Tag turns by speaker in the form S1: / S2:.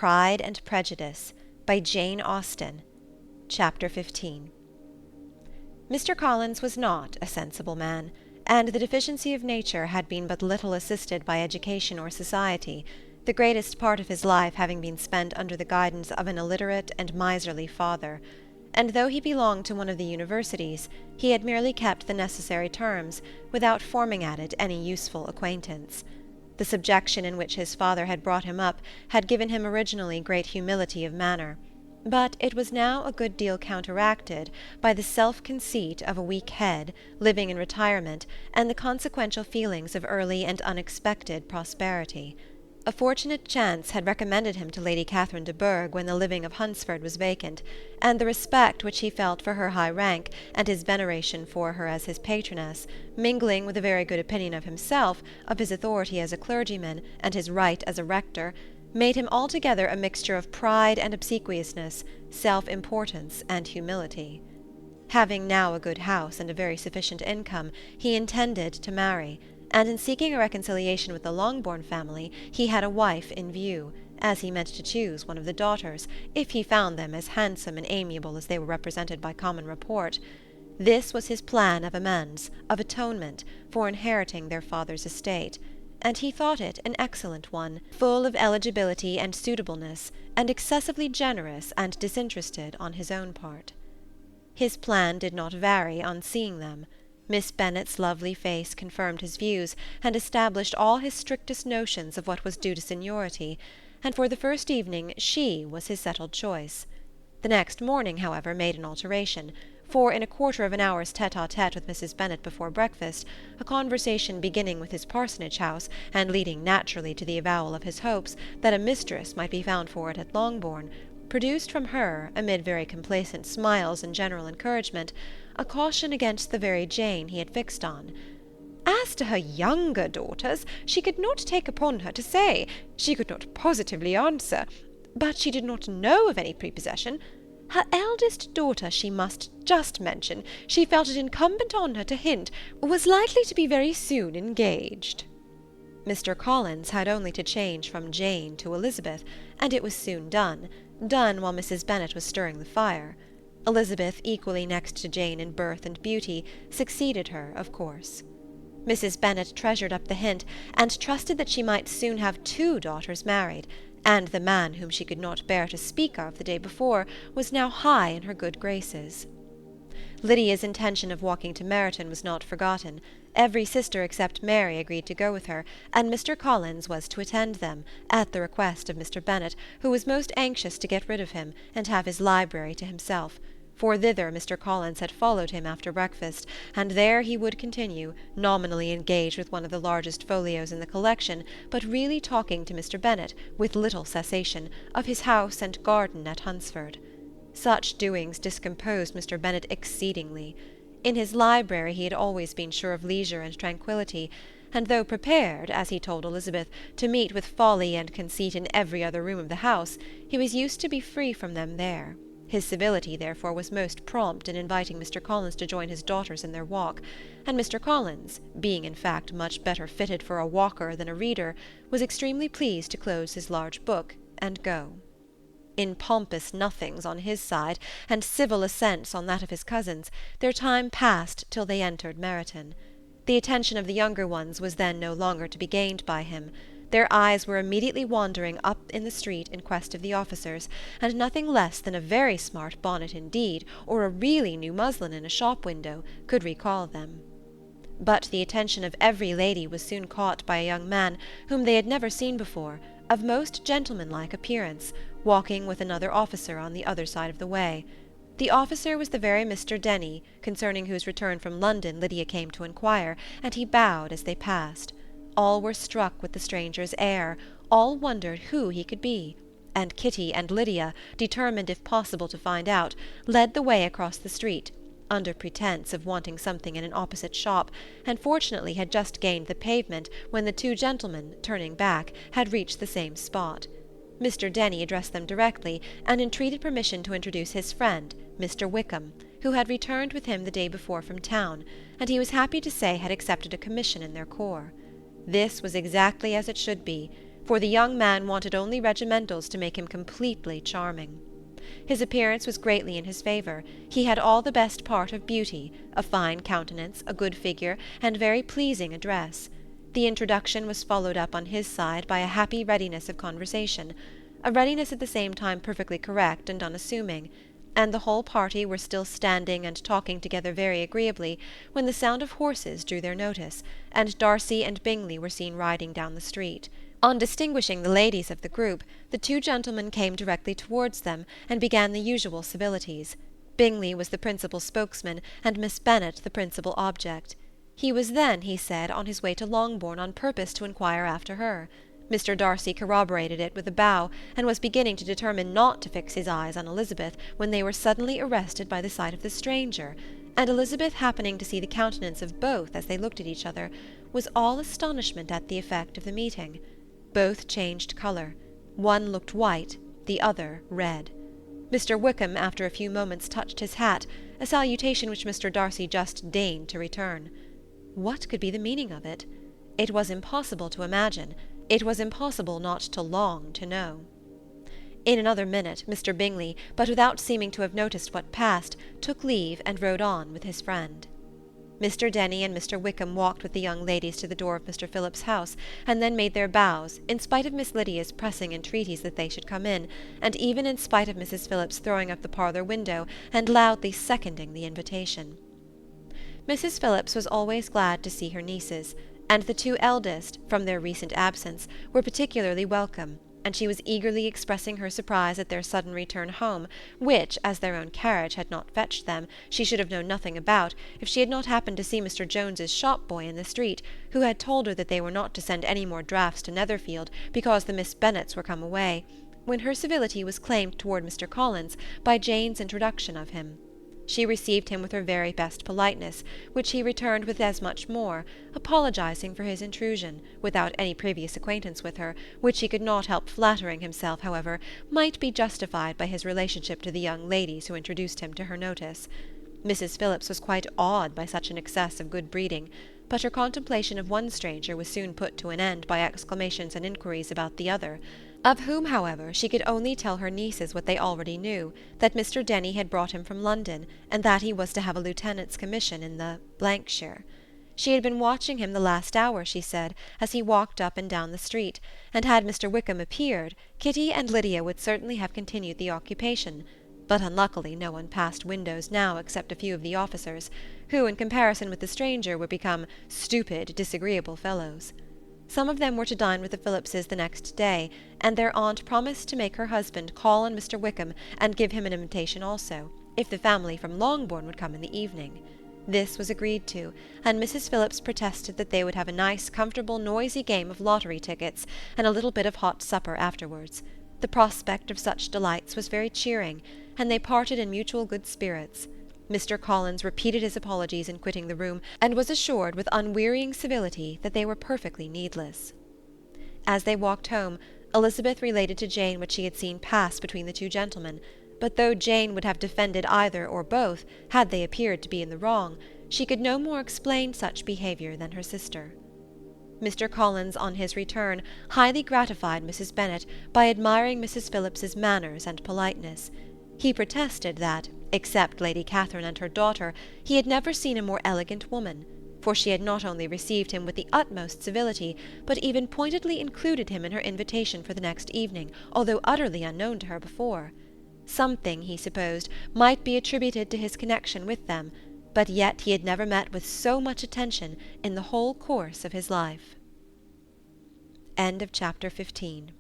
S1: Pride and Prejudice by Jane Austen. Chapter 15. Mr. Collins was not a sensible man, and the deficiency of nature had been but little assisted by education or society, the greatest part of his life having been spent under the guidance of an illiterate and miserly father. And though he belonged to one of the universities, he had merely kept the necessary terms, without forming at it any useful acquaintance. The subjection in which his father had brought him up had given him originally great humility of manner, but it was now a good deal counteracted by the self-conceit of a weak head, living in retirement, and the consequential feelings of early and unexpected prosperity. A fortunate chance had recommended him to Lady Catherine de Bourgh when the living of Hunsford was vacant, and the respect which he felt for her high rank, and his veneration for her as his patroness, mingling with a very good opinion of himself, of his authority as a clergyman, and his right as a rector, made him altogether a mixture of pride and obsequiousness, self-importance and humility. Having now a good house and a very sufficient income, he intended to marry, and in seeking a reconciliation with the Longbourn family he had a wife in view, as he meant to choose one of the daughters, if he found them as handsome and amiable as they were represented by common report. This was his plan of amends, of atonement, for inheriting their father's estate, and he thought it an excellent one, full of eligibility and suitableness, and excessively generous and disinterested on his own part. His plan did not vary on seeing them. Miss Bennet's lovely face confirmed his views, and established all his strictest notions of what was due to seniority, and for the first evening she was his settled choice. The next morning, however, made an alteration, for in a quarter of an hour's tete-a-tete with Mrs. Bennet before breakfast, a conversation beginning with his parsonage house, and leading naturally to the avowal of his hopes that a mistress might be found for it at Longbourn, produced from her, amid very complacent smiles and general encouragement, a caution against the very Jane he had fixed on. As to her younger daughters, she could not take upon her to say, she could not positively answer, but she did not know of any prepossession. Her eldest daughter she must just mention, she felt it incumbent on her to hint, was likely to be very soon engaged. Mr. Collins had only to change from Jane to Elizabeth, and it was soon done while Mrs. Bennet was stirring the fire. Elizabeth, equally next to Jane in birth and beauty, succeeded her, of course. Mrs. Bennet treasured up the hint, and trusted that she might soon have 2 daughters married, and the man whom she could not bear to speak of the day before was now high in her good graces. Lydia's intention of walking to Meryton was not forgotten. Every sister except Mary agreed to go with her, and Mr. Collins was to attend them, at the request of Mr. Bennet, who was most anxious to get rid of him, and have his library to himself, for thither Mr. Collins had followed him after breakfast, and there he would continue, nominally engaged with one of the largest folios in the collection, but really talking to Mr. Bennet, with little cessation, of his house and garden at Hunsford. Such doings discomposed Mr. Bennet exceedingly. In his library he had always been sure of leisure and tranquillity, and though prepared, as he told Elizabeth, to meet with folly and conceit in every other room of the house, he was used to be free from them there. His civility, therefore, was most prompt in inviting Mr. Collins to join his daughters in their walk, and Mr. Collins, being in fact much better fitted for a walker than a reader, was extremely pleased to close his large book and go. In pompous nothings on his side, and civil assents on that of his cousins, their time passed till they entered Meryton. The attention of the younger ones was then no longer to be gained by him. Their eyes were immediately wandering up in the street in quest of the officers, and nothing less than a very smart bonnet indeed, or a really new muslin in a shop window, could recall them. But the attention of every lady was soon caught by a young man whom they had never seen before, of most gentlemanlike appearance, walking with another officer on the other side of the way. The officer was the very Mr. Denny, concerning whose return from London Lydia came to inquire, and he bowed as they passed. All were struck with the stranger's air, all wondered who he could be, and Kitty and Lydia, determined if possible to find out, led the way across the street, under pretence of wanting something in an opposite shop, and fortunately had just gained the pavement when the 2 gentlemen, turning back, had reached the same spot. Mr. Denny addressed them directly, and entreated permission to introduce his friend, Mr. Wickham, who had returned with him the day before from town, and he was happy to say had accepted a commission in their corps. This was exactly as it should be. for the young man wanted only regimentals to make him completely charming. His appearance was greatly in his favour. He had all the best part of beauty, a fine countenance, a good figure, and very pleasing address. The introduction was followed up on his side by a happy readiness of conversation, a readiness at the same time perfectly correct and unassuming, and the whole party were still standing and talking together very agreeably when the sound of horses drew their notice, and Darcy and Bingley were seen riding down the street. On distinguishing the ladies of the group, the two gentlemen came directly towards them, and began the usual civilities. Bingley was the principal spokesman, and Miss Bennet the principal object. He was then, he said, on his way to Longbourn on purpose to inquire after her. Mr. Darcy corroborated it with a bow, and was beginning to determine not to fix his eyes on Elizabeth, when they were suddenly arrested by the sight of the stranger, and Elizabeth, happening to see the countenance of both as they looked at each other, was all astonishment at the effect of the meeting. Both changed colour. One looked white, the other red. Mr. Wickham after a few moments touched his hat, a salutation which Mr. Darcy just deigned to return. What could be the meaning of it? It was impossible to imagine. It was impossible not to long to know. In another minute Mr. Bingley, but without seeming to have noticed what passed, took leave and rode on with his friend. Mr. Denny and Mr. Wickham walked with the young ladies to the door of Mr. Phillips's house, and then made their bows, in spite of Miss Lydia's pressing entreaties that they should come in, and even in spite of Mrs. Phillips throwing up the parlour window and loudly seconding the invitation. Mrs. Phillips was always glad to see her nieces, and the two eldest, from their recent absence, were particularly welcome, and she was eagerly expressing her surprise at their sudden return home, which, as their own carriage had not fetched them, she should have known nothing about, if she had not happened to see Mr. Jones's shop-boy in the street, who had told her that they were not to send any more drafts to Netherfield, because the Miss Bennets were come away, when her civility was claimed toward Mr. Collins by Jane's introduction of him. She received him with her very best politeness, which he returned with as much more, apologizing for his intrusion, without any previous acquaintance with her, which he could not help flattering himself, however, might be justified by his relationship to the young ladies who introduced him to her notice. Mrs. Phillips was quite awed by such an excess of good breeding, but her contemplation of one stranger was soon put to an end by exclamations and inquiries about the other, of whom, however, she could only tell her nieces what they already knew, that Mr. Denny had brought him from London, and that he was to have a lieutenant's commission in the shire. She had been watching him the last hour, she said, as he walked up and down the street, and had Mr. Wickham appeared, Kitty and Lydia would certainly have continued the occupation, but unluckily no one passed windows now except a few of the officers, who, in comparison with the stranger, were become stupid, disagreeable fellows. Some of them were to dine with the Phillipses the next day, and their aunt promised to make her husband call on Mr. Wickham and give him an invitation also, if the family from Longbourn would come in the evening. This was agreed to, and Mrs. Phillips protested that they would have a nice, comfortable, noisy game of lottery tickets, and a little bit of hot supper afterwards. The prospect of such delights was very cheering, and they parted in mutual good spirits. Mr. Collins repeated his apologies in quitting the room, and was assured with unwearying civility that they were perfectly needless. As they walked home, Elizabeth related to Jane what she had seen pass between the two gentlemen, but though Jane would have defended either or both, had they appeared to be in the wrong, she could no more explain such behaviour than her sister. Mr. Collins, on his return, highly gratified Mrs. Bennet by admiring Mrs. Phillips's manners and politeness. He protested that, except Lady Catherine and her daughter, he had never seen a more elegant woman, for she had not only received him with the utmost civility, but even pointedly included him in her invitation for the next evening, although utterly unknown to her before. Something, he supposed, might be attributed to his connection with them, but yet he had never met with so much attention in the whole course of his life. End of chapter 15.